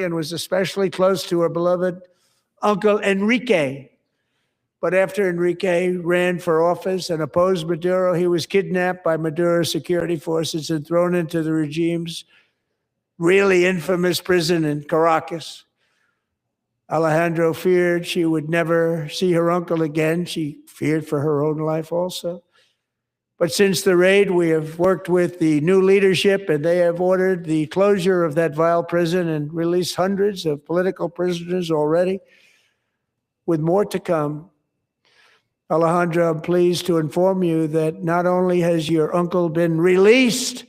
and was especially close to her beloved uncle Enrique. But after Enrique ran for office and opposed Maduro, he was kidnapped by Maduro's security forces and thrown into the regime's really infamous prison in Caracas. Alejandra feared she would never see her uncle again. She feared for her own life also. But since the raid, we have worked with the new leadership, and they have ordered the closure of that vile prison and released hundreds of political prisoners already, with more to come. Alejandra, I'm pleased to inform you that not only has your uncle been released,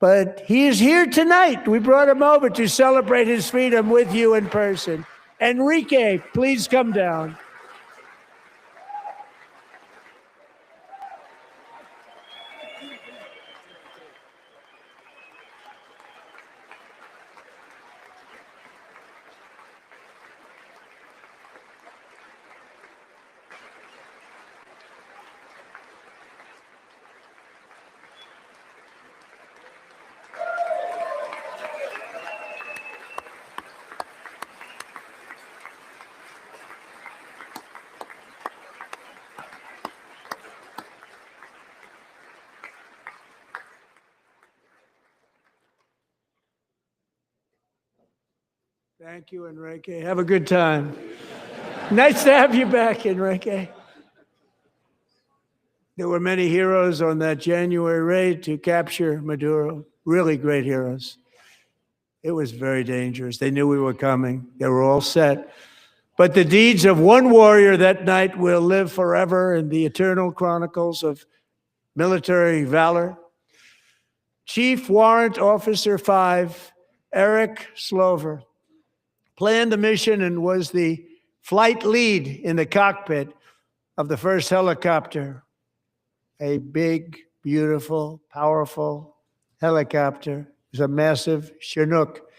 but he is here tonight. We brought him over to celebrate his freedom with you in person. Enrique, please come down. Thank you, Enrique. Have a good time. Nice to have you back, Enrique. There were many heroes on that January raid to capture Maduro, really great heroes. It was very dangerous. They knew we were coming. They were all set. But the deeds of one warrior that night will live forever in the eternal chronicles of military valor. Chief Warrant Officer 5, Eric Slover, planned the mission and was the flight lead in the cockpit of the first helicopter, a big, beautiful, powerful helicopter. It was a massive Chinook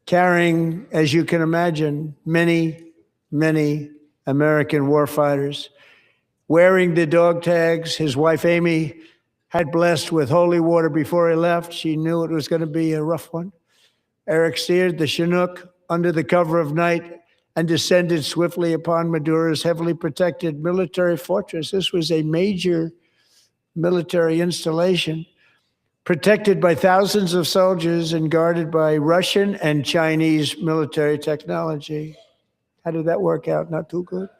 carrying, as you can imagine, many, many American warfighters. Wearing the dog tags his wife Amy had blessed with holy water before he left. She knew it was going to be a rough one. Eric steered the Chinook under the cover of night and descended swiftly upon Maduro's heavily protected military fortress. This was a major military installation, protected by thousands of soldiers and guarded by Russian and Chinese military technology. How did that work out? Not too good.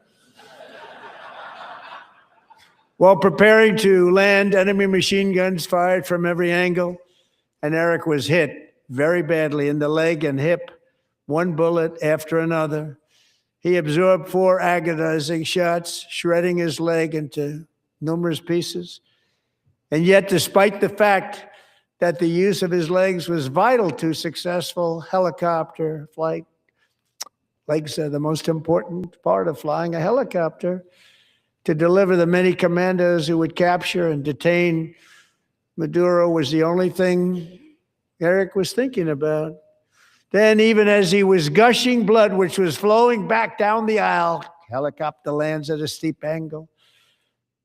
While preparing to land, enemy machine guns fired from every angle, and Eric was hit very badly in the leg and hip, one bullet after another. He absorbed 4 agonizing shots, shredding his leg into numerous pieces. And yet, despite the fact that the use of his legs was vital to successful helicopter flight, legs are the most important part of flying a helicopter, to deliver the many commandos who would capture and detain Maduro was the only thing Eric was thinking about. Then, even as he was gushing blood, which was flowing back down the aisle, helicopter lands at a steep angle.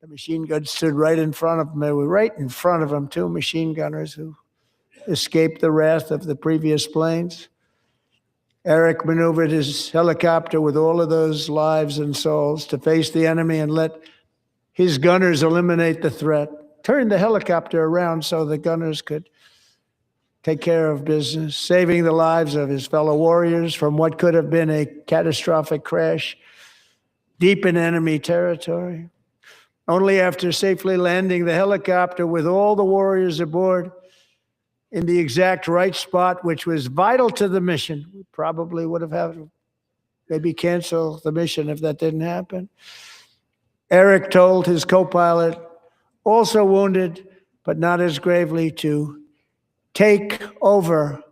The machine guns stood right in front of him. They were right in front of him, 2 machine gunners who escaped the wrath of the previous planes. Eric maneuvered his helicopter with all of those lives and souls to face the enemy and let his gunners eliminate the threat. Turned the helicopter around so the gunners could take care of business, saving the lives of his fellow warriors from what could have been a catastrophic crash deep in enemy territory. Only after safely landing the helicopter with all the warriors aboard in the exact right spot, which was vital to the mission. We probably would have had to maybe cancel the mission if that didn't happen. Eric told his co-pilot, also wounded, but not as gravely, to take over.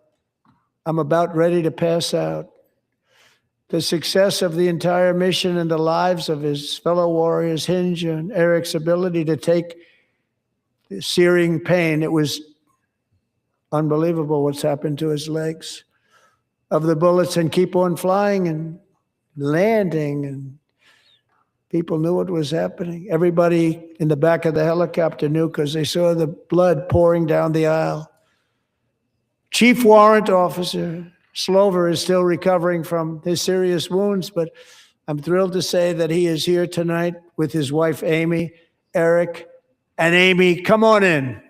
I'm about ready to pass out. The success of the entire mission and the lives of his fellow warriors hinge on Eric's ability to take the searing pain. It was unbelievable what's happened to his legs of the bullets and keep on flying and landing, and people knew what was happening. Everybody in the back of the helicopter knew because they saw the blood pouring down the aisle. Chief Warrant Officer Slover is still recovering from his serious wounds, but I'm thrilled to say that he is here tonight with his wife, Amy, Eric, and Amy. Come on in.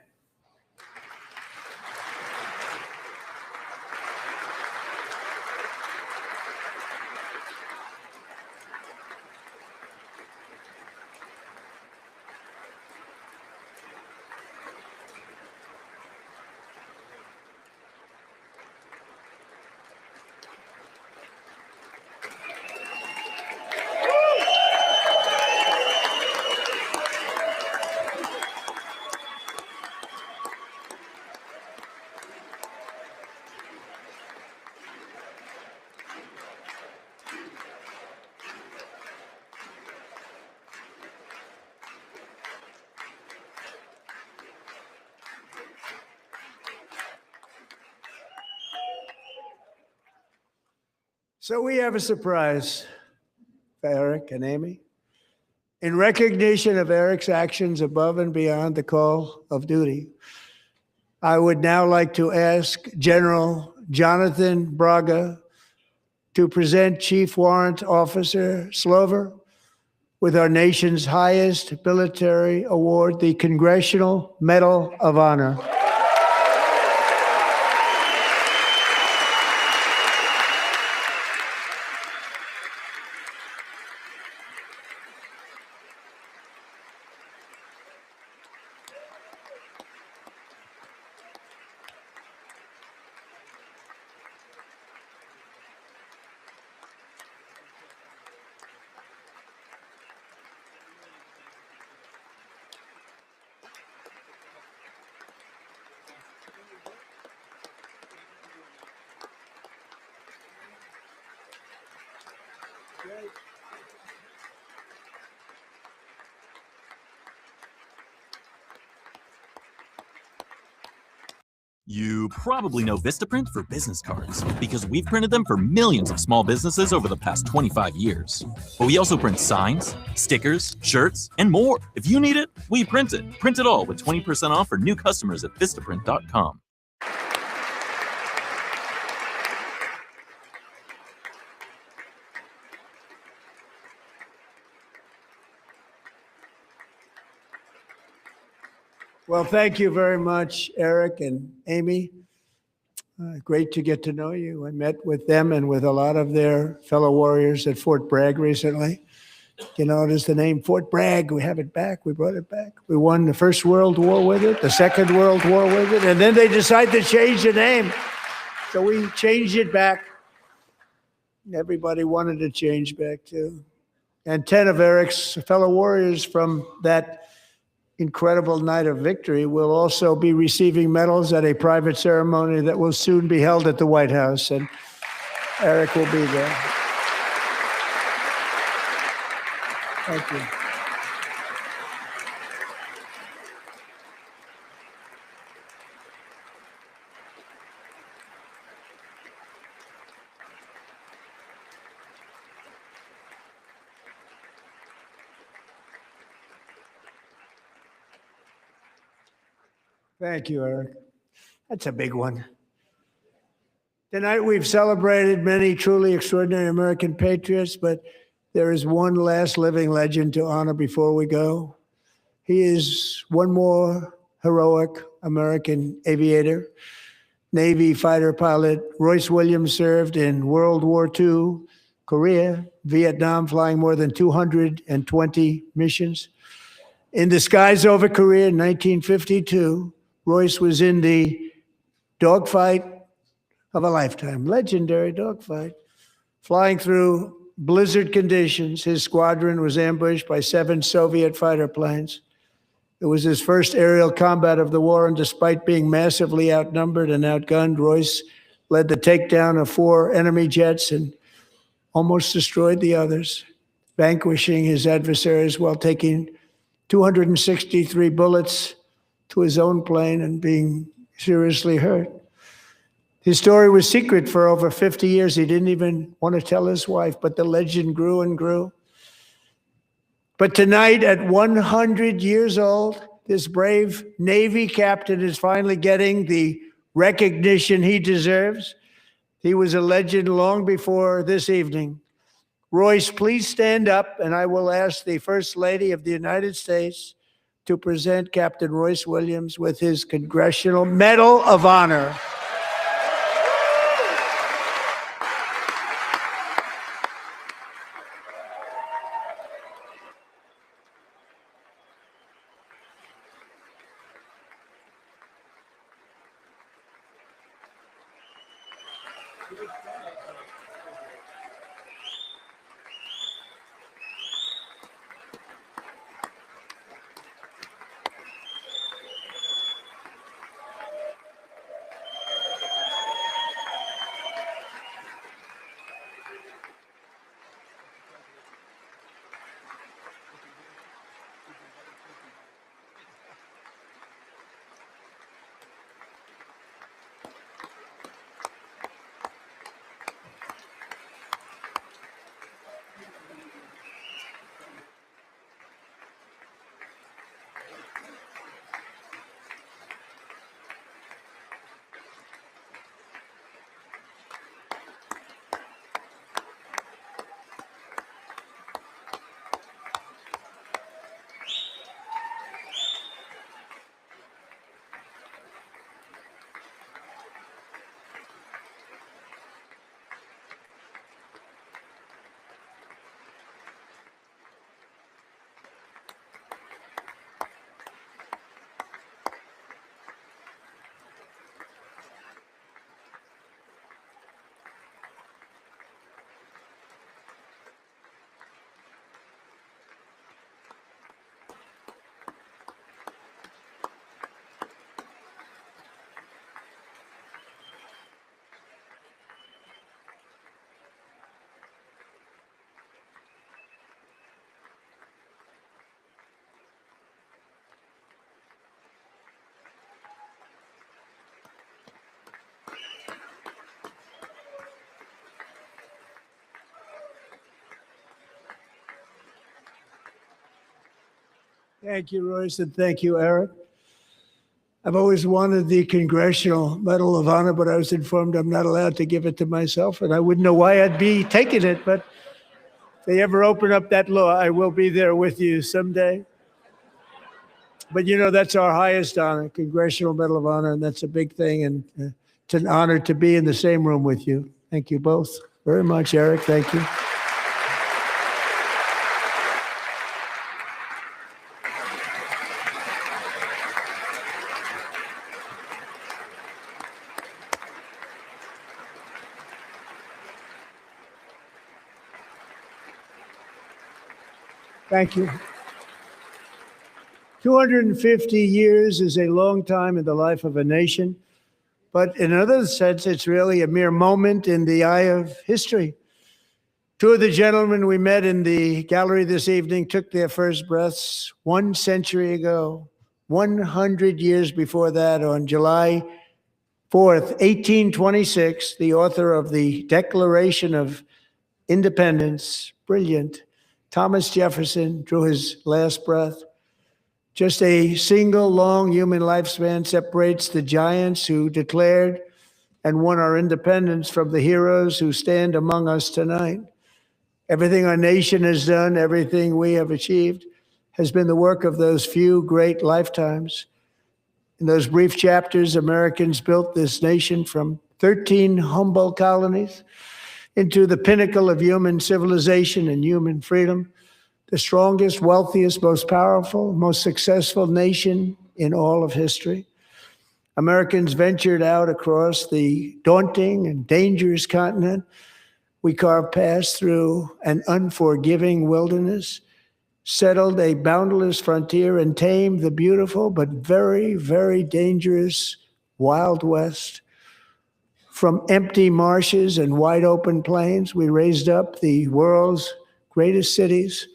So we have a surprise for Eric and Amy. In recognition of Eric's actions above and beyond the call of duty, I would now like to ask General Jonathan Braga to present Chief Warrant Officer Slover with our nation's highest military award, the Congressional Medal of Honor. You probably know Vistaprint for business cards because we've printed them for millions of small businesses over the past 25 years. But we also print signs, stickers, shirts, and more. If you need it, we print it. Print it all with 20% off for new customers at Vistaprint.com. Well, thank you very much, Eric and Amy. Great to get to know you. I met with them and with a lot of their fellow warriors at Fort Bragg recently. You notice the name Fort Bragg, we have it back, we brought it back. We won the First World War with it, the Second World War with it, and then they decided to change the name. So we changed it back. Everybody wanted to change back too. And 10 of Eric's fellow warriors from that incredible night of victory will also be receiving medals at a private ceremony that will soon be held at the White House, and Eric will be there. Thank you. Thank you, Eric. That's a big one. Tonight we've celebrated many truly extraordinary American patriots, but there is one last living legend to honor before we go. He is one more heroic American aviator, Navy fighter pilot. Royce Williams served in World War II, Korea, Vietnam, flying more than 220 missions. In the skies over Korea in 1952, Royce was in the dogfight of a lifetime, legendary dogfight. Flying through blizzard conditions, his squadron was ambushed by 7 Soviet fighter planes. It was his first aerial combat of the war, and despite being massively outnumbered and outgunned, Royce led the takedown of 4 enemy jets and almost destroyed the others, vanquishing his adversaries while taking 263 bullets to his own plane and being seriously hurt. His story was secret for over 50 years. He didn't even want to tell his wife, but the legend grew and grew. But tonight, at 100 years old, this brave Navy captain is finally getting the recognition he deserves. He was a legend long before this evening. Royce, please stand up, and I will ask the First Lady of the United States to present Captain Royce Williams with his Congressional Medal of Honor. Thank you, Royce, and thank you, Eric. I've always wanted the Congressional Medal of Honor, but I was informed I'm not allowed to give it to myself, and I wouldn't know why I'd be taking it, but if they ever open up that law, I will be there with you someday. But you know, that's our highest honor, Congressional Medal of Honor, and that's a big thing, and it's an honor to be in the same room with you. Thank you both very much, Eric. Thank you. Thank you. 250 years is a long time in the life of a nation, but in another sense, it's really a mere moment in the eye of history. Two of the gentlemen we met in the gallery this evening took their first breaths 1 century ago, 100 years before that, on July 4th, 1826, the author of the Declaration of Independence, brilliant, Thomas Jefferson, drew his last breath. Just a single long human lifespan separates the giants who declared and won our independence from the heroes who stand among us tonight. Everything our nation has done, everything we have achieved, has been the work of those few great lifetimes. In those brief chapters, Americans built this nation from 13 humble colonies into the pinnacle of human civilization and human freedom, the strongest, wealthiest, most powerful, most successful nation in all of history. Americans ventured out across the daunting and dangerous continent. We carved paths through an unforgiving wilderness, settled a boundless frontier, and tamed the beautiful but very, very dangerous Wild West. From empty marshes and wide open plains, we raised up the world's greatest cities.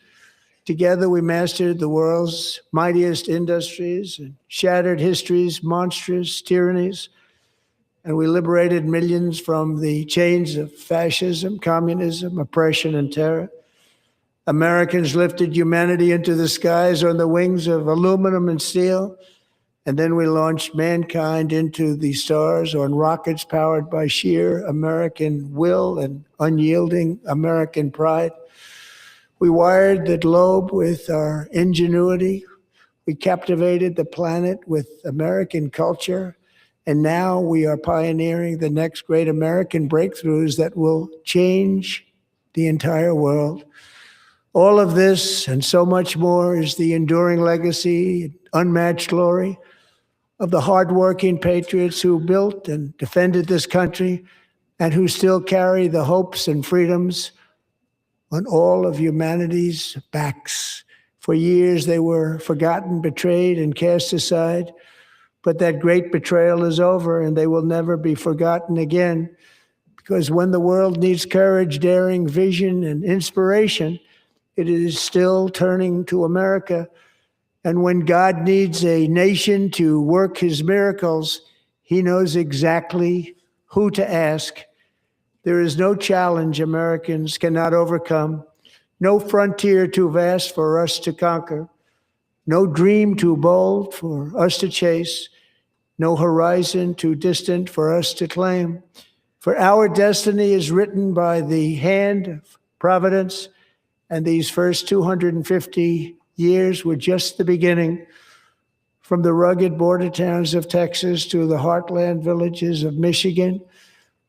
Together, we mastered the world's mightiest industries and shattered history's monstrous tyrannies. And we liberated millions from the chains of fascism, communism, oppression, and terror. Americans lifted humanity into the skies on the wings of aluminum and steel. And then we launched mankind into the stars on rockets powered by sheer American will and unyielding American pride. We wired the globe with our ingenuity. We captivated the planet with American culture. And now we are pioneering the next great American breakthroughs that will change the entire world. All of this and so much more is the enduring legacy, unmatched glory of the hardworking patriots who built and defended this country and who still carry the hopes and freedoms on all of humanity's backs. For years, they were forgotten, betrayed, and cast aside. But that great betrayal is over, and they will never be forgotten again. Because when the world needs courage, daring, vision, and inspiration, it is still turning to America. And when God needs a nation to work his miracles, he knows exactly who to ask. There is no challenge Americans cannot overcome, no frontier too vast for us to conquer, no dream too bold for us to chase, no horizon too distant for us to claim. For our destiny is written by the hand of providence, and these first 250 years were just the beginning. From the rugged border towns of Texas to the heartland villages of Michigan,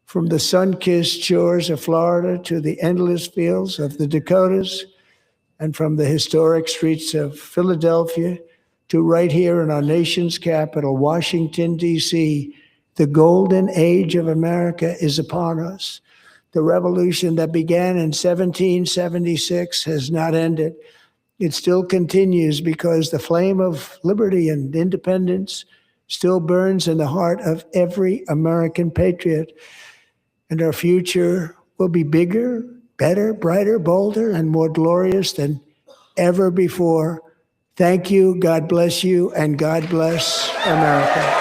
from the sun-kissed shores of Florida to the endless fields of the Dakotas, and from the historic streets of Philadelphia to right here in our nation's capital, Washington, D.C., the golden age of America is upon us. The revolution that began in 1776 has not ended. It still continues because the flame of liberty and independence still burns in the heart of every American patriot. And our future will be bigger, better, brighter, bolder, and more glorious than ever before. Thank you, God bless you, and God bless America.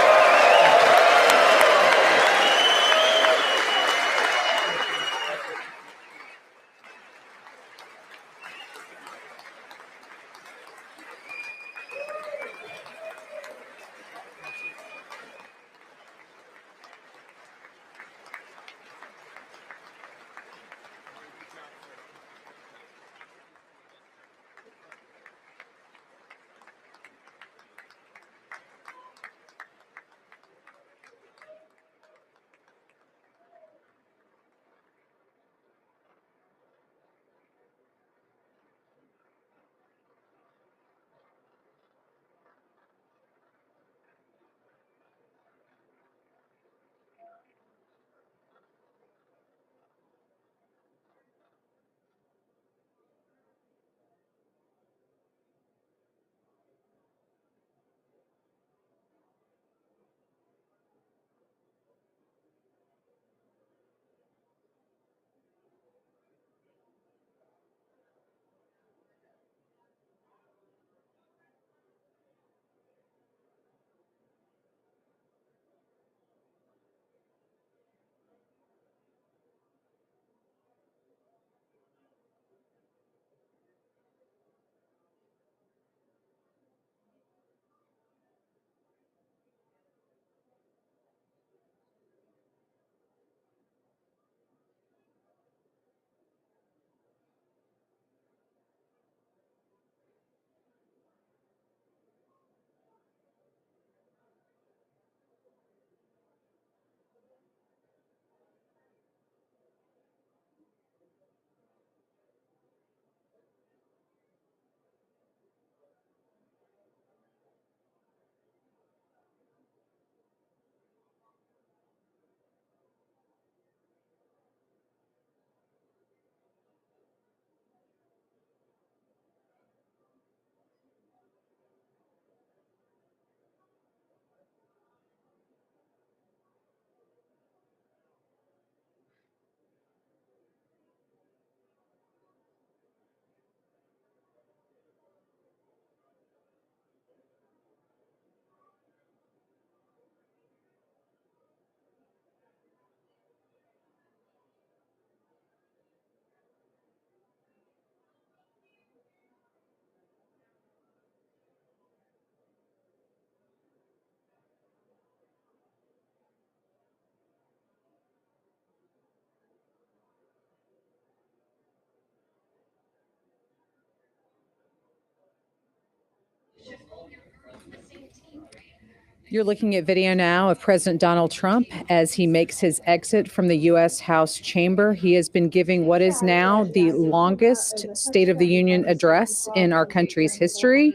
You're looking at video now of President Donald Trump as he makes his exit from the U.S. House chamber. He has been giving what is now the longest State of the Union address in our country's history.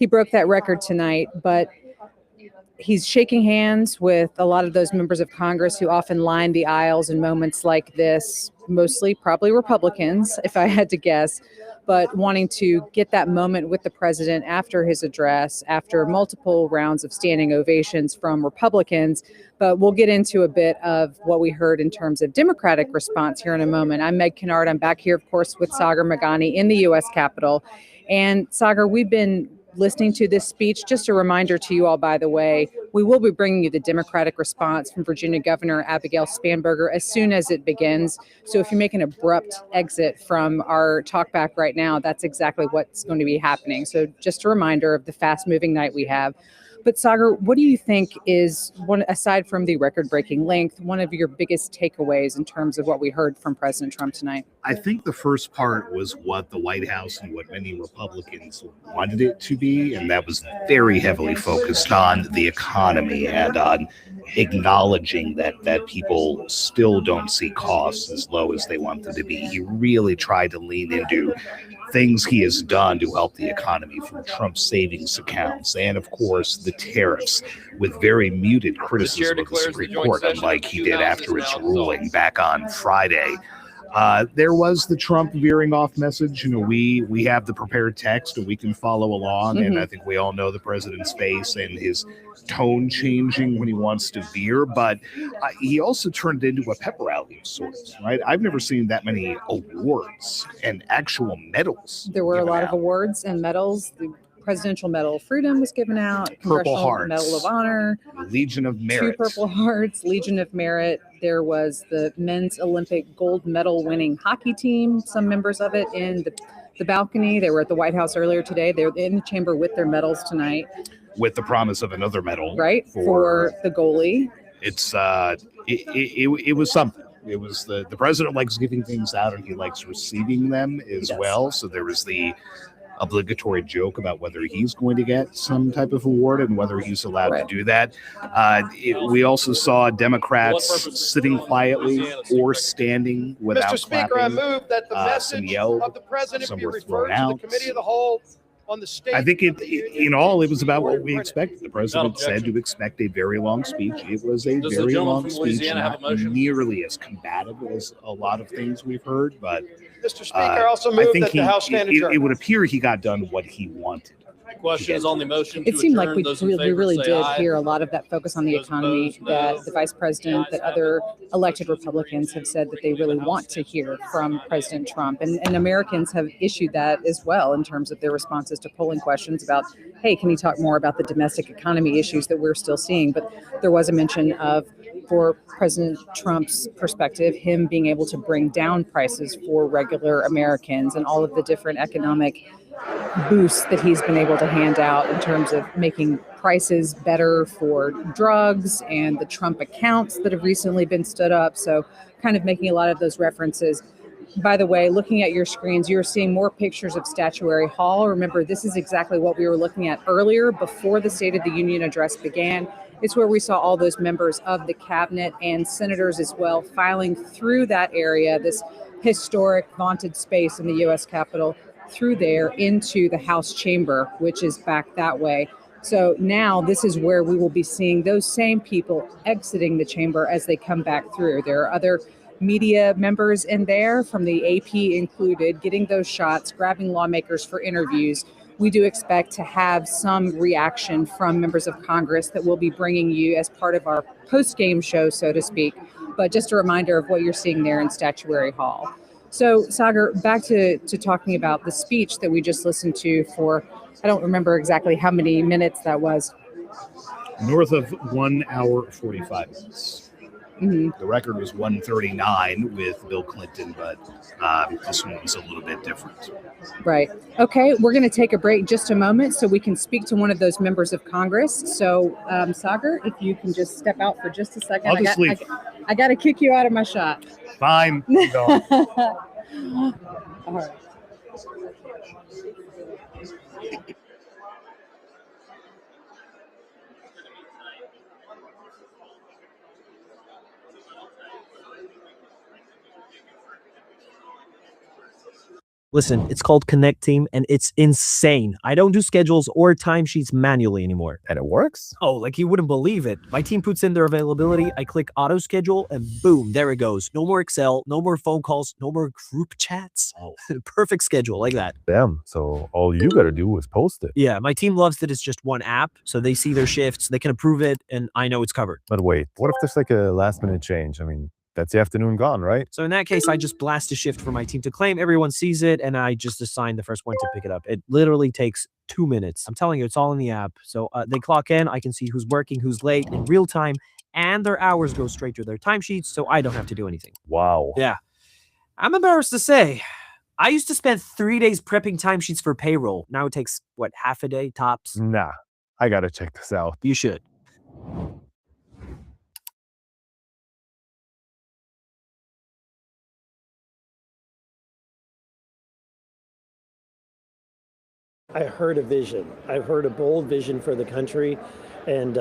He broke that record tonight, but he's shaking hands with a lot of those members of Congress who often line the aisles in moments like this, mostly probably Republicans, if I had to guess, but wanting to get that moment with the president after his address, after multiple rounds of standing ovations from Republicans. But we'll get into a bit of what we heard in terms of Democratic response here in a moment. I'm Meg Kennard. I'm back here, of course, with Sagar Meghani in the U.S. Capitol. And Sagar, we've been listening to this speech. Just a reminder to you all, by the way, we will be bringing you the Democratic response from Virginia Governor Abigail Spanberger as soon as it begins. So if you make an abrupt exit from our talkback right now, that's exactly what's going to be happening. So just a reminder of the fast-moving night we have. But Sagar, what do you think is, one, aside from the record-breaking length, one of your biggest takeaways in terms of what we heard from President Trump tonight? I think the first part was what the White House and what many Republicans wanted it to be, and that was very heavily focused on the economy and on acknowledging that people still don't see costs as low as they want them to be. He really tried to lean into things he has done to help the economy, from Trump's savings accounts and, of course, the tariffs, with very muted criticism of the Supreme Court, unlike he did after its ruling back on Friday. There was the Trump veering off message. You know, we have the prepared text and we can follow along. And I think we all know the president's face and his tone changing when he wants to veer. But he also turned it into a pep rally of sorts, right? I've never seen that many awards and actual medals. There were a lot of awards and medals. The Presidential Medal of Freedom was given out. Purple Congressional Hearts. Medal of Honor. Legion of Merit. 2 Purple Hearts, Legion of Merit. There was the men's Olympic gold medal winning hockey team, some members of it in the balcony. They were at the White House earlier today. They're in the chamber with their medals tonight. With the promise of another medal. Right, for the goalie. It's it was something. It was the president likes giving things out and he likes receiving them as well. So there was the obligatory joke about whether he's going to get some type of award and whether he's allowed to do that. We also saw Democrats sitting quietly or standing without Mr. Speaker, I clapping. move that the message of the president some be were referred thrown to out. the committee of the whole on the state. I think in all, it was about what we expected. The president said to expect a very long speech. It was a very long speech, not nearly as combative as a lot of things we've heard, but Mr. Speaker, I also move that the House stand adjourned. It would appear he got done what he wanted. Questions on the motion. It seemed like we really did hear a lot of that focus on the economy that the vice president, that other elected Republicans have said that they really want to hear from President Trump. And Americans have issued that as well in terms of their responses to polling questions about, hey, can you talk more about the domestic economy issues that we're still seeing? But there was a mention of, for President Trump's perspective, him being able to bring down prices for regular Americans and all of the different economic boosts that he's been able to hand out in terms of making prices better for drugs and the Trump accounts that have recently been stood up. So kind of making a lot of those references. By the way, looking at your screens, you're seeing more pictures of Statuary Hall. Remember, this is exactly what we were looking at earlier before the State of the Union address began. It's where we saw all those members of the cabinet and senators as well filing through that area, this historic vaunted space in the U.S. Capitol, through there into the House chamber, which is back that way. So now this is where we will be seeing those same people exiting the chamber as they come back through. There are other media members in there, from the AP included, getting those shots, grabbing lawmakers for interviews. We do expect to have some reaction from members of Congress that we'll be bringing you as part of our post-game show, so to speak. But just a reminder of what you're seeing there in Statuary Hall. So, Sagar, back to talking about the speech that we just listened to for, I don't remember exactly how many minutes that was. North of 1 hour, 45 minutes. Mm-hmm. The record was 1:39 with Bill Clinton, but this one was a little bit different. Right. Okay, we're going to take a break just a moment so we can speak to one of those members of Congress. So, Sagar, if you can just step out for just a second. I'll just leave. I got to kick you out of my shot. Fine. All right. Listen, it's called Connect Team, and it's insane. I don't do schedules or timesheets manually anymore. And it works? Oh, like you wouldn't believe it. My team puts in their availability, I click auto schedule, and boom, there it goes. No more Excel, no more phone calls, no more group chats. Oh, perfect schedule like that. Damn, so all you gotta do is post it. Yeah, my team loves that it's just one app, so they see their shifts, they can approve it, and I know it's covered. But wait, what if there's like a last minute change? I mean, that's the afternoon gone, right? So in that case, I just blast a shift for my team to claim. Everyone sees it, and I just assign the first one to pick it up. It literally takes 2 minutes. I'm telling you, it's all in the app. So they clock in, I can see who's working, who's late in real time, and their hours go straight to their timesheets, so I don't have to do anything. Wow. Yeah. I'm embarrassed to say, I used to spend 3 days prepping timesheets for payroll. Now it takes, what, half a day, tops? Nah, I gotta check this out. You should. I heard a vision. I've heard a bold vision for the country, and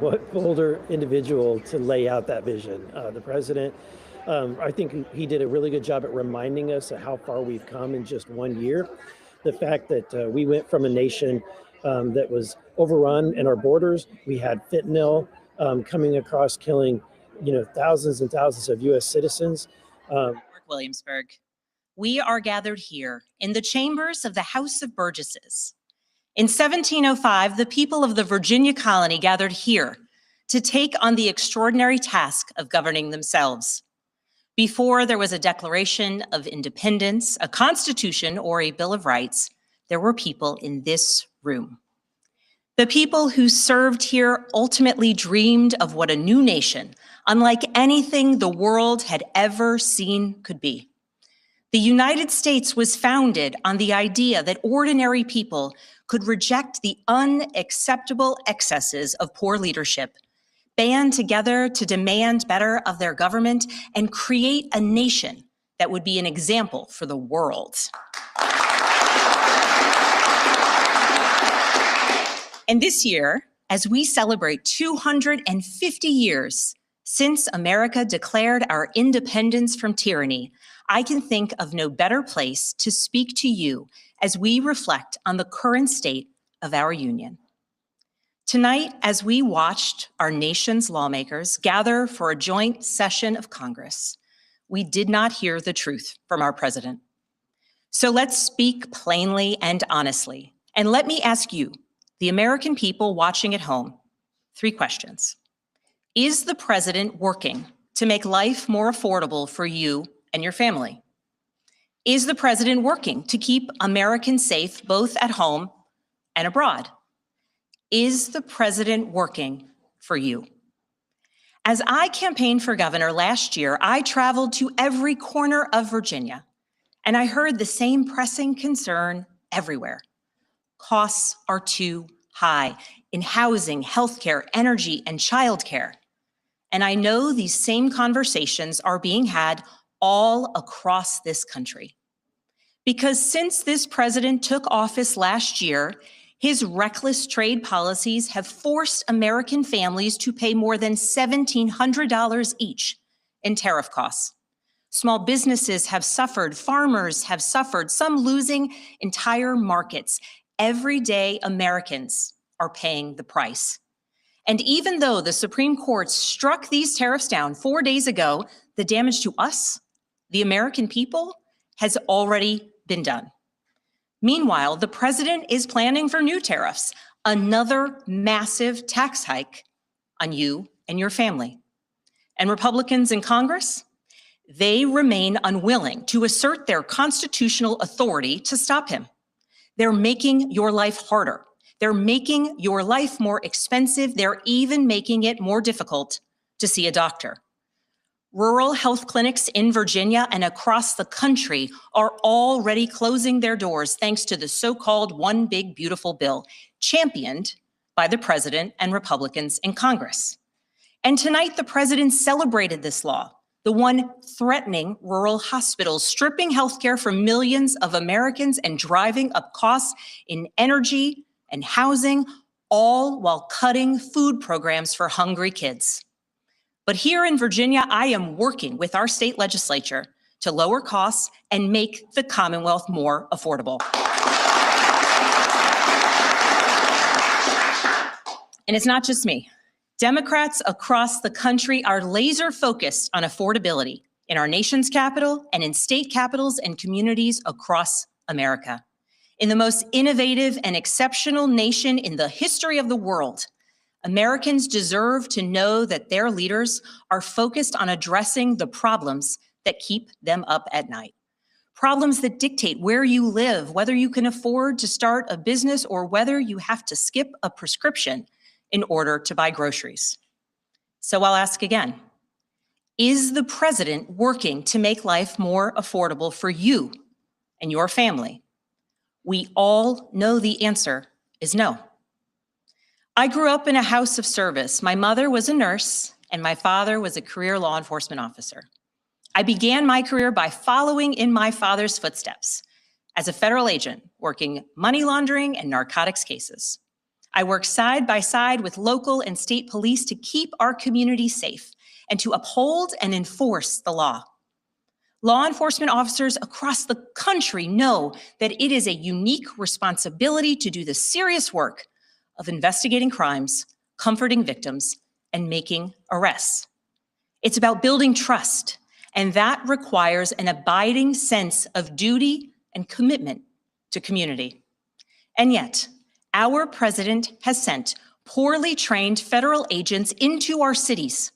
what bolder individual to lay out that vision. The president, I think he did a really good job at reminding us of how far we've come in just 1 year. The fact that we went from a nation that was overrun in our borders. We had fentanyl coming across, killing, thousands and thousands of U.S. citizens. Williamsburg. We are gathered here in the chambers of the House of Burgesses. In 1705, the people of the Virginia colony gathered here to take on the extraordinary task of governing themselves. Before there was a Declaration of Independence, a Constitution, or a Bill of Rights, there were people in this room. The people who served here ultimately dreamed of what a new nation, unlike anything the world had ever seen, could be. The United States was founded on the idea that ordinary people could reject the unacceptable excesses of poor leadership, band together to demand better of their government, and create a nation that would be an example for the world. And this year, as we celebrate 250 years since America declared our independence from tyranny, I can think of no better place to speak to you as we reflect on the current state of our union. Tonight, as we watched our nation's lawmakers gather for a joint session of Congress, we did not hear the truth from our president. So let's speak plainly and honestly. And let me ask you, the American people watching at home, 3 questions. Is the president working to make life more affordable for you and your family? Is the president working to keep Americans safe both at home and abroad? Is the president working for you? As I campaigned for governor last year, I traveled to every corner of Virginia, and I heard the same pressing concern everywhere. Costs are too high in housing, healthcare, energy, and childcare. And I know these same conversations are being had all across this country. Because since this president took office last year, his reckless trade policies have forced American families to pay more than $1,700 each in tariff costs. Small businesses have suffered, farmers have suffered, some losing entire markets. Everyday Americans are paying the price. And even though the Supreme Court struck these tariffs down 4 days ago, the damage to us, the American people, has already been done. Meanwhile, the president is planning for new tariffs, another massive tax hike on you and your family. And Republicans in Congress, they remain unwilling to assert their constitutional authority to stop him. They're making your life harder. They're making your life more expensive. They're even making it more difficult to see a doctor. Rural health clinics in Virginia and across the country are already closing their doors thanks to the so-called One Big Beautiful Bill, championed by the president and Republicans in Congress. And tonight, the president celebrated this law, the one threatening rural hospitals, stripping healthcare from millions of Americans and driving up costs in energy and housing, all while cutting food programs for hungry kids. But here in Virginia, I am working with our state legislature to lower costs and make the Commonwealth more affordable. And it's not just me. Democrats across the country are laser focused on affordability in our nation's capital and in state capitals and communities across America. In the most innovative and exceptional nation in the history of the world, Americans deserve to know that their leaders are focused on addressing the problems that keep them up at night. Problems that dictate where you live, whether you can afford to start a business or whether you have to skip a prescription in order to buy groceries. So I'll ask again, is the president working to make life more affordable for you and your family? We all know the answer is no. I grew up in a house of service. My mother was a nurse and my father was a career law enforcement officer. I began my career by following in my father's footsteps as a federal agent working money laundering and narcotics cases. I worked side by side with local and state police to keep our community safe and to uphold and enforce the law. Law enforcement officers across the country know that it is a unique responsibility to do the serious work of investigating crimes, comforting victims, and making arrests. It's about building trust, and that requires an abiding sense of duty and commitment to community. And yet, our president has sent poorly trained federal agents into our cities,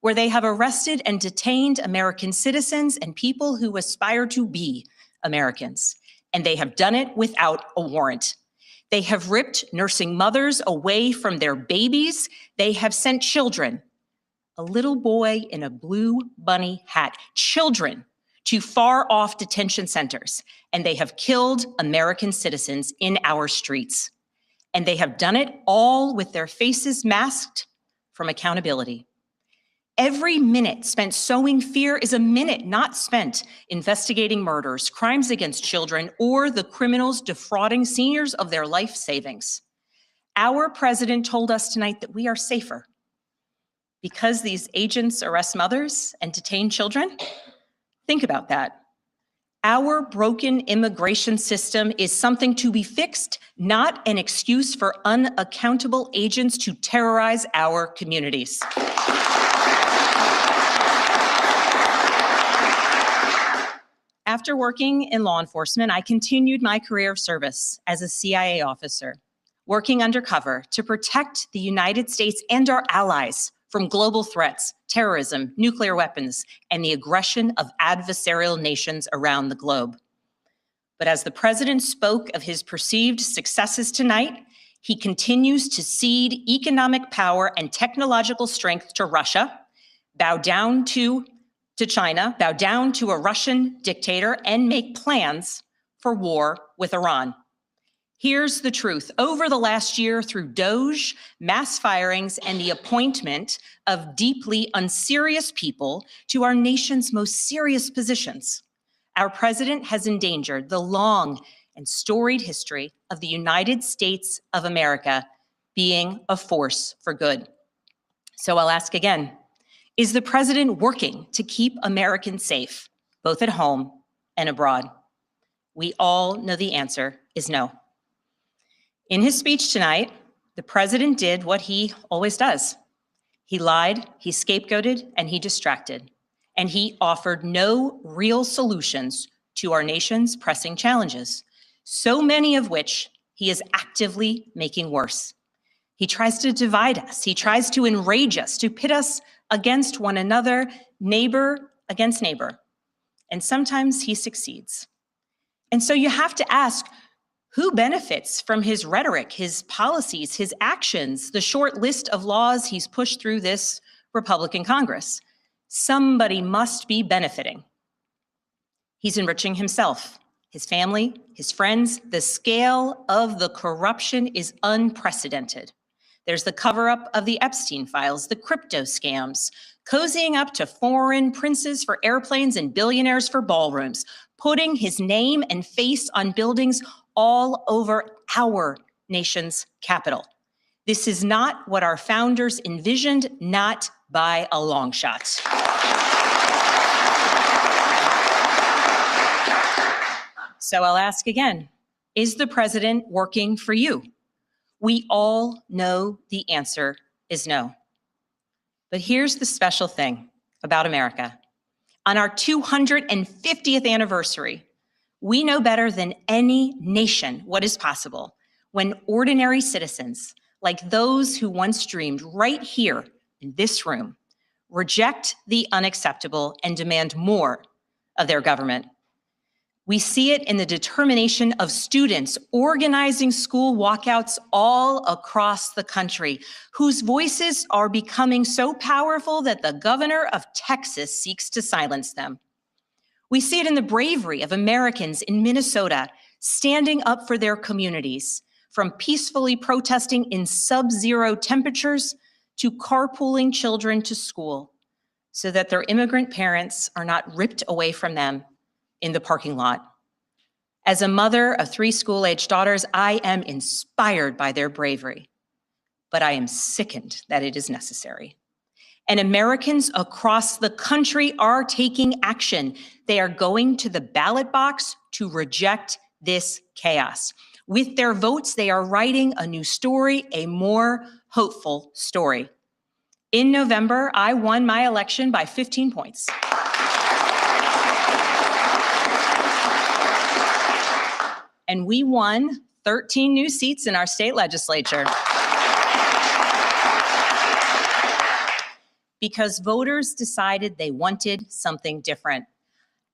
where they have arrested and detained American citizens and people who aspire to be Americans. And they have done it without a warrant. They have ripped nursing mothers away from their babies. They have sent children, a little boy in a blue bunny hat, children to far off detention centers. And they have killed American citizens in our streets. And they have done it all with their faces masked from accountability. Every minute spent sowing fear is a minute not spent investigating murders, crimes against children, or the criminals defrauding seniors of their life savings. Our president told us tonight that we are safer because these agents arrest mothers and detain children. Think about that. Our broken immigration system is something to be fixed, not an excuse for unaccountable agents to terrorize our communities. After working in law enforcement, I continued my career of service as a CIA officer, working undercover to protect the United States and our allies from global threats, terrorism, nuclear weapons, and the aggression of adversarial nations around the globe. But as the president spoke of his perceived successes tonight, he continues to cede economic power and technological strength to Russia, bow down to China, bow down to a Russian dictator, and make plans for war with Iran. Here's the truth. Over the last year, through DOGE, mass firings, and the appointment of deeply unserious people to our nation's most serious positions, our president has endangered the long and storied history of the United States of America being a force for good. So I'll ask again, is the president working to keep Americans safe, both at home and abroad? We all know the answer is no. In his speech tonight, the president did what he always does. He lied, he scapegoated, and he distracted. And he offered no real solutions to our nation's pressing challenges, so many of which he is actively making worse. He tries to divide us. He tries to enrage us, to pit us against one another, neighbor against neighbor. And sometimes he succeeds. And so you have to ask, who benefits from his rhetoric, his policies, his actions, the short list of laws he's pushed through this Republican Congress? Somebody must be benefiting. He's enriching himself, his family, his friends. The scale of the corruption is unprecedented. There's the cover-up of the Epstein files, the crypto scams, cozying up to foreign princes for airplanes and billionaires for ballrooms, putting his name and face on buildings all over our nation's capital. This is not what our founders envisioned, not by a long shot. So I'll ask again, is the president working for you? We all know the answer is no. But here's the special thing about America. On our 250th anniversary, we know better than any nation what is possible when ordinary citizens, like those who once dreamed right here in this room, reject the unacceptable and demand more of their government. We see it in the determination of students organizing school walkouts all across the country, whose voices are becoming so powerful that the governor of Texas seeks to silence them. We see it in the bravery of Americans in Minnesota standing up for their communities, from peacefully protesting in sub-zero temperatures to carpooling children to school so that their immigrant parents are not ripped away from them in the parking lot. As a mother of 3 school-age daughters, I am inspired by their bravery, but I am sickened that it is necessary. And Americans across the country are taking action. They are going to the ballot box to reject this chaos. With their votes, they are writing a new story, a more hopeful story. In November, I won my election by 15 points. And we won 13 new seats in our state legislature. Because voters decided they wanted something different.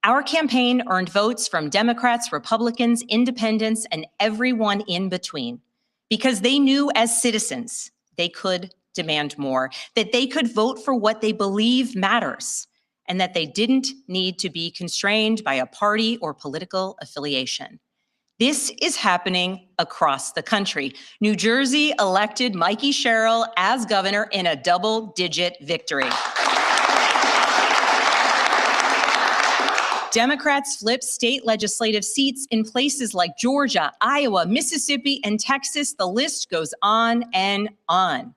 Our campaign earned votes from Democrats, Republicans, independents, and everyone in between, because they knew as citizens they could demand more, that they could vote for what they believe matters, and that they didn't need to be constrained by a party or political affiliation. This is happening across the country. New Jersey elected Mikey Sherrill as governor in a double-digit victory. Democrats flipped state legislative seats in places like Georgia, Iowa, Mississippi, and Texas. The list goes on and on.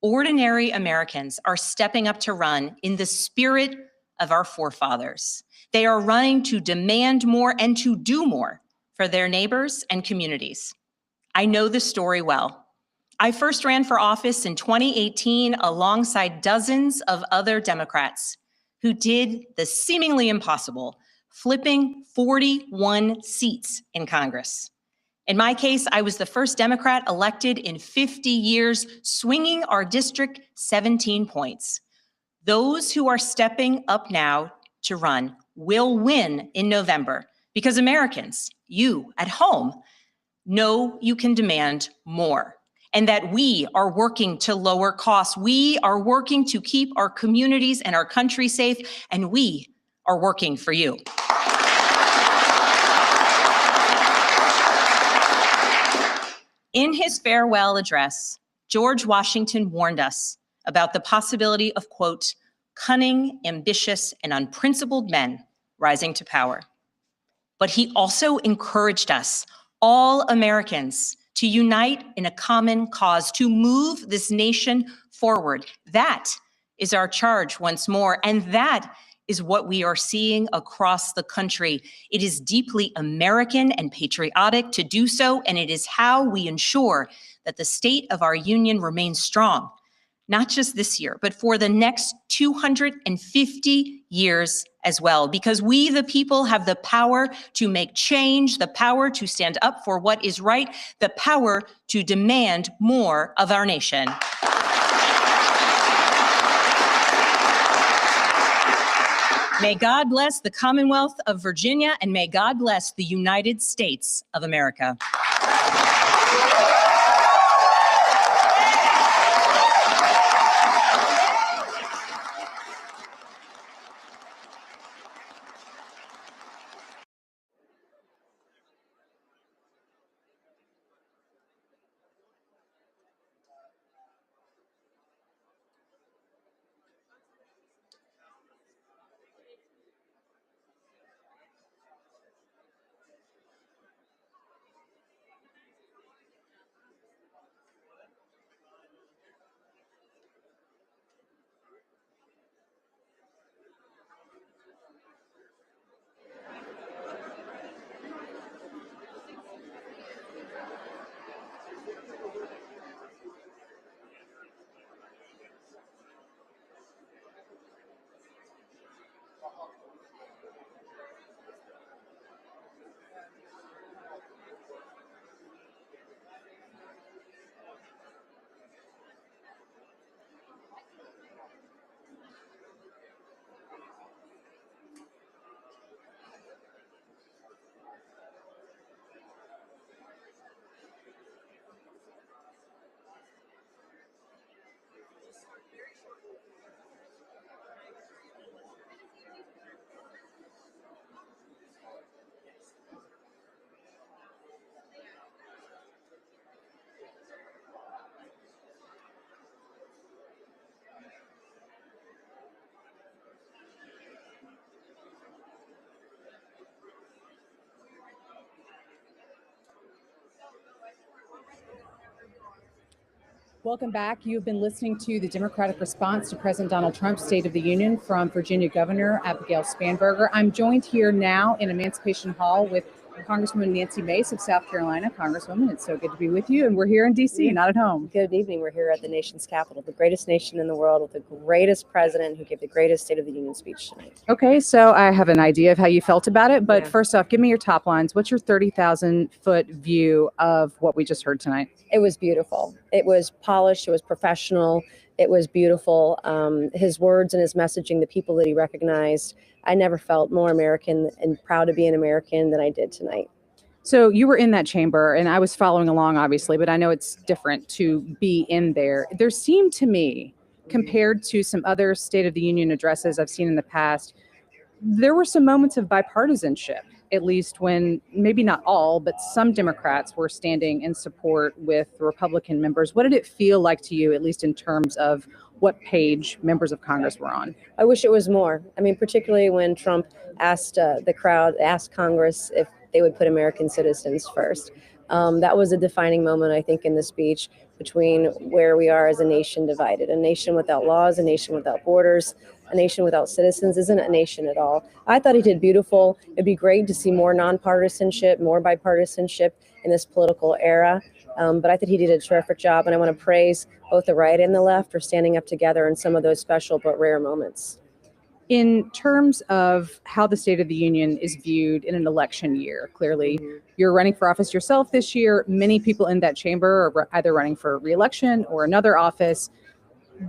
Ordinary Americans are stepping up to run in the spirit of our forefathers. They are running to demand more and to do more for their neighbors and communities. I know this story well. I first ran for office in 2018 alongside dozens of other Democrats who did the seemingly impossible, flipping 41 seats in Congress. In my case, I was the first Democrat elected in 50 years, swinging our district 17 points. Those who are stepping up now to run will win in November, because Americans, you at home, know you can demand more, and that we are working to lower costs. We are working to keep our communities and our country safe, and we are working for you. In his farewell address, George Washington warned us about the possibility of, quote, cunning, ambitious, and unprincipled men rising to power. But he also encouraged us, all Americans, to unite in a common cause, to move this nation forward. That is our charge once more, and that is what we are seeing across the country. It is deeply American and patriotic to do so, and it is how we ensure that the state of our union remains strong, not just this year, but for the next 250 years as well, because we, the people, have the power to make change, the power to stand up for what is right, the power to demand more of our nation. May God bless the Commonwealth of Virginia, and may God bless the United States of America. Welcome back. You've been listening to the Democratic response to President Donald Trump's State of the Union from Virginia Governor Abigail Spanberger. I'm joined here now in Emancipation Hall with Congresswoman Nancy Mace of South Carolina. Congresswoman, it's so good to be with you. And we're here in D.C., not at home. Good evening. We're here at the nation's capital, the greatest nation in the world, with the greatest president who gave the greatest State of the Union speech tonight. Okay, so I have an idea of how you felt about it. But first off, give me your top lines. What's your 30,000-foot view of what we just heard tonight? It was beautiful. It was polished. It was professional. It was beautiful. His words and his messaging, the people that he recognized, I never felt more American and proud to be an American than I did tonight. So you were in that chamber, and I was following along, obviously, but I know it's different to be in there. There seemed to me, compared to some other State of the Union addresses I've seen in the past, there were some moments of bipartisanship, at least when maybe not all, but some Democrats were standing in support with Republican members. What did it feel like to you, at least in terms of what page members of Congress were on? I wish it was more. I mean, particularly when Trump asked asked Congress if they would put American citizens first. That was a defining moment, I think, in the speech between where we are as a nation divided. A nation without laws, a nation without borders, a nation without citizens isn't a nation at all. I thought he did beautiful. It'd be great to see more nonpartisanship, more bipartisanship in this political era. But I think he did a terrific job, and I want to praise both the right and the left for standing up together in some of those special but rare moments. In terms of how the State of the Union is viewed in an election year, clearly you're running for office yourself this year. Many people in that chamber are either running for re-election or another office.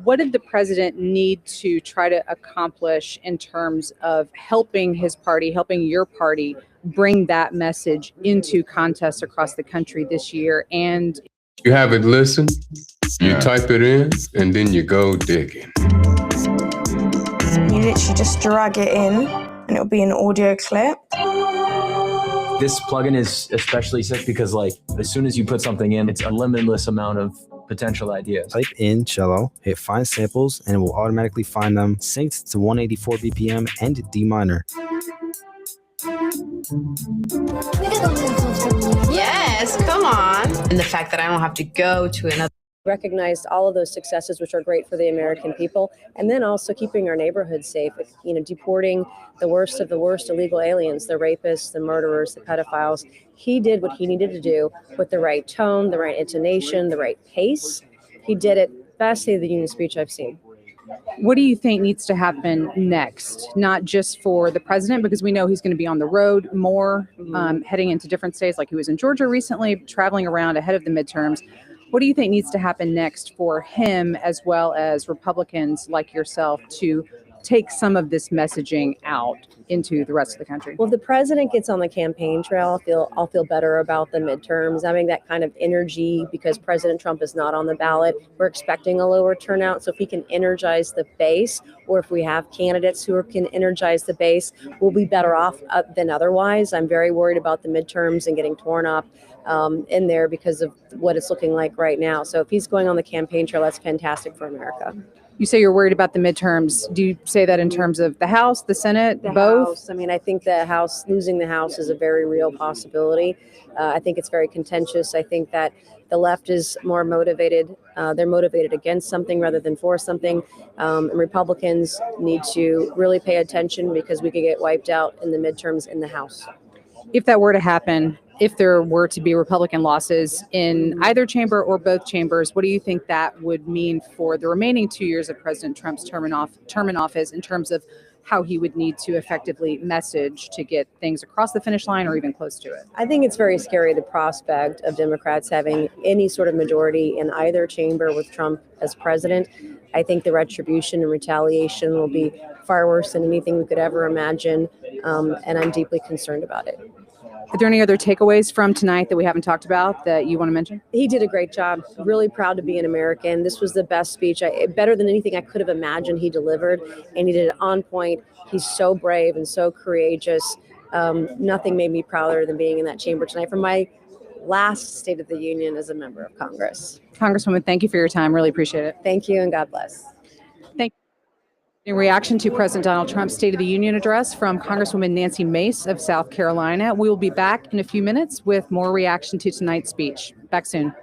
What did the president need to try to accomplish in terms of helping his party, helping your party bring that message into contests across the country this year? And you have it listened, you type it in, and then you go digging. You literally just drag it in and it'll be an audio clip. This plugin is especially sick because as soon as you put something in, it's a limitless amount of potential ideas. Type in cello, hit find samples, and it will automatically find them synced to 184 BPM and D minor. Yes, come on. And the fact that I don't have to go to another. Recognized all of those successes, which are great for the American people, and then also keeping our neighborhoods safe, deporting the worst of the worst illegal aliens, the rapists, the murderers, the pedophiles. He did what he needed to do with the right tone, the right intonation, the right pace. He did it. Best State of the Union speech I've seen. what do you think needs to happen next? Not just for the president, because we know he's going to be on the road more, heading into different states, like he was in Georgia recently, traveling around ahead of the midterms. What do you think needs to happen next for him, as well as Republicans like yourself, to take some of this messaging out into the rest of the country? Well, if the president gets on the campaign trail, I'll feel better about the midterms, having that kind of energy, because President Trump is not on the ballot. We're expecting a lower turnout. So if he can energize the base, or if we have candidates who can energize the base, we'll be better off than otherwise. I'm very worried about the midterms and getting torn up in there because of what it's looking like right now. So if he's going on the campaign trail, that's fantastic for America. You say you're worried about the midterms. Do you say that in terms of the House, the Senate, both? House. I mean, I think the House, losing the House is a very real possibility. I think it's very contentious. I think that the left is more motivated. They're motivated against something rather than for something. And Republicans need to really pay attention, because we could get wiped out in the midterms in the House. If that were to happen, if there were to be Republican losses in either chamber or both chambers, what do you think that would mean for the remaining 2 years of President Trump's term in office, in terms of how he would need to effectively message to get things across the finish line or even close to it? I think it's very scary, the prospect of Democrats having any sort of majority in either chamber with Trump as president. I think the retribution and retaliation will be far worse than anything we could ever imagine, and I'm deeply concerned about it. Are there any other takeaways from tonight that we haven't talked about that you want to mention? He did a great job. Really proud to be an American. This was the best speech, better than anything I could have imagined he delivered, and he did it on point. He's so brave and so courageous. Nothing made me prouder than being in that chamber tonight for my last State of the Union as a member of Congress. Congresswoman, thank you for your time. Really appreciate it. Thank you, and God bless. Thank you. In reaction to President Donald Trump's State of the Union address from Congresswoman Nancy Mace of South Carolina, we will be back in a few minutes with more reaction to tonight's speech. Back soon.